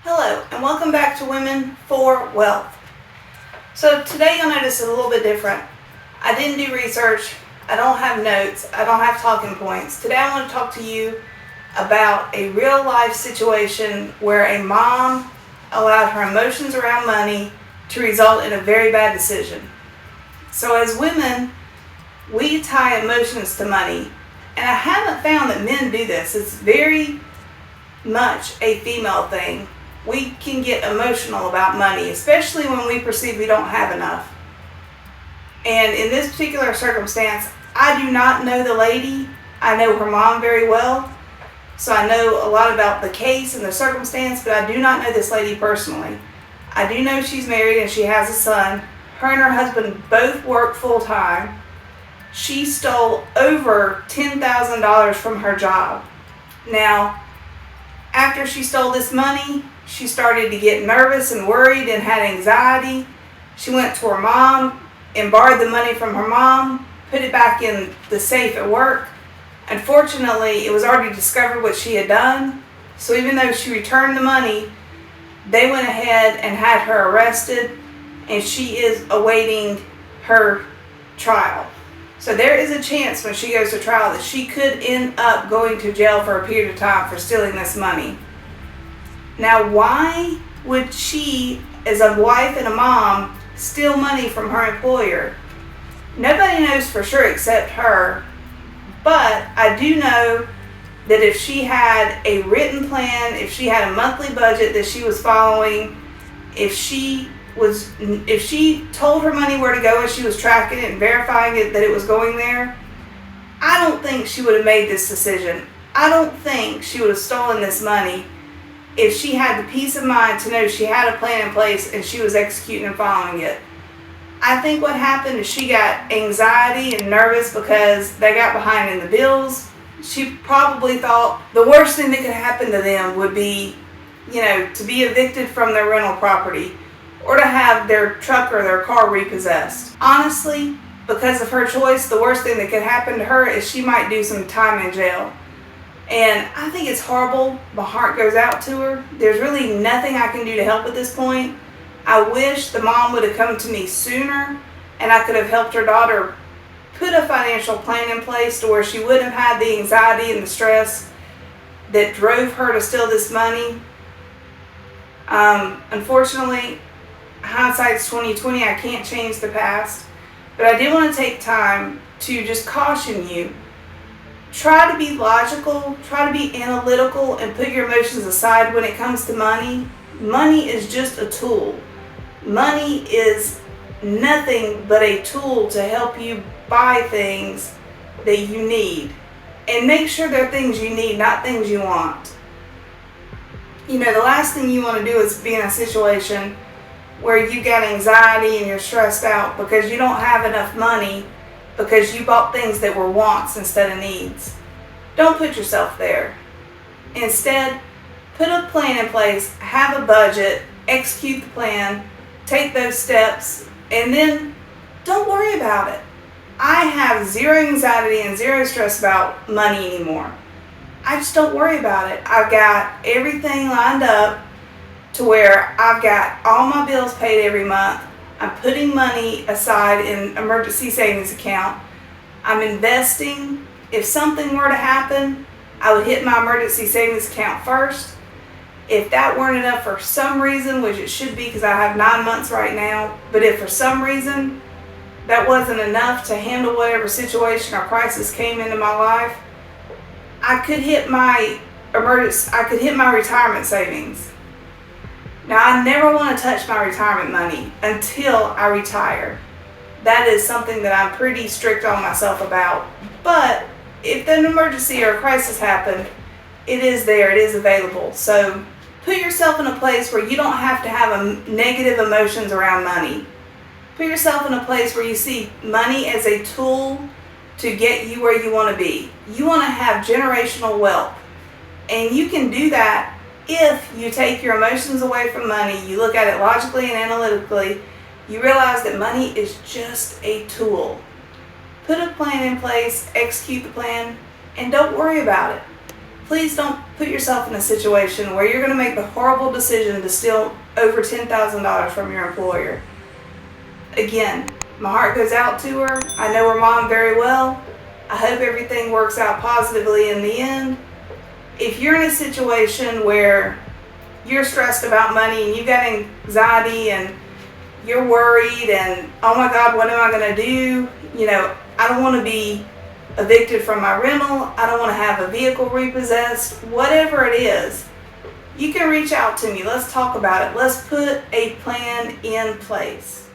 Hello, and welcome back to Women4Wealth. So today you'll notice it's a little bit different. I didn't do research, I don't have notes, I don't have talking points. Today I want to talk to you about a real life situation where a mom allowed her emotions around money to result in a very bad decision. So as women, we tie emotions to money, and I haven't found that men do this. It's very much a female thing. We can get emotional about money, especially when we perceive we don't have enough. And in this particular circumstance, I do not know the lady. I know her mom very well, so I know a lot about the case and the circumstance, but I do not know this lady personally. I do know she's married and she has a son. Her and her husband both work full time. She stole over $10,000 from her job. Now, after she stole this money, she started to get nervous and worried and had anxiety. She went to her mom and borrowed the money from her mom, put it back in the safe at work. Unfortunately, it was already discovered what she had done. So even though she returned the money, they went ahead and had her arrested, and she is awaiting her trial. So there is a chance when she goes to trial that she could end up going to jail for a period of time for stealing this money. Now, why would she, as a wife and a mom, steal money from her employer? Nobody knows for sure except her, but I do know that if she had a written plan, if she had a monthly budget that she was following, if she told her money where to go and she was tracking it and verifying it that it was going there, I don't think she would have made this decision. I don't think she would have stolen this money if she had the peace of mind to know she had a plan in place and she was executing and following it. I think what happened is she got anxiety and nervous because they got behind in the bills. She probably thought the worst thing that could happen to them would be, to be evicted from their rental property or to have their truck or their car repossessed. Honestly, because of her choice, the worst thing that could happen to her is she might do some time in jail. And I think it's horrible. My heart goes out to her. There's really nothing I can do to help at this point. I wish the mom would have come to me sooner and I could have helped her daughter put a financial plan in place to where she wouldn't have had the anxiety and the stress that drove her to steal this money. Unfortunately, hindsight's 20/20. I can't change the past, but I did want to take time to just caution you. Try to be logical, try to be analytical, and put your emotions aside when it comes to money. Money is just a tool. Money is nothing but a tool to help you buy things that you need. And make sure they're things you need, not things you want. The last thing you want to do is be in a situation where you got anxiety and you're stressed out because you don't have enough money because you bought things that were wants instead of needs. Don't put yourself there. Instead, put a plan in place, have a budget, execute the plan, take those steps, and then don't worry about it. I have zero anxiety and zero stress about money anymore. I just don't worry about it. I've got everything lined up to where I've got all my bills paid every month. I'm putting money aside in emergency savings account. I'm investing. If something were to happen, I would hit my emergency savings account first. If that weren't enough for some reason, which it should be because I have 9 months right now, but if for some reason that wasn't enough to handle whatever situation or crisis came into my life, I could hit my retirement savings. Now, I never want to touch my retirement money until I retire. That is something that I'm pretty strict on myself about. But if an emergency or a crisis happened, it is there, it is available. So put yourself in a place where you don't have to have negative emotions around money. Put yourself in a place where you see money as a tool to get you where you want to be. You want to have generational wealth. And you can do that if you take your emotions away from money, you look at it logically and analytically, you realize that money is just a tool. Put a plan in place, execute the plan, and don't worry about it. please don't put yourself in a situation where you're going to make the horrible decision to steal over $10,000 from your employer. Again, my heart goes out to her. I know her mom very well. I hope everything works out positively in the end. If you're in a situation where you're stressed about money and you've got anxiety and you're worried and, oh my God, what am I going to do? I don't want to be evicted from my rental. I don't want to have a vehicle repossessed. Whatever it is, you can reach out to me. Let's talk about it. Let's put a plan in place.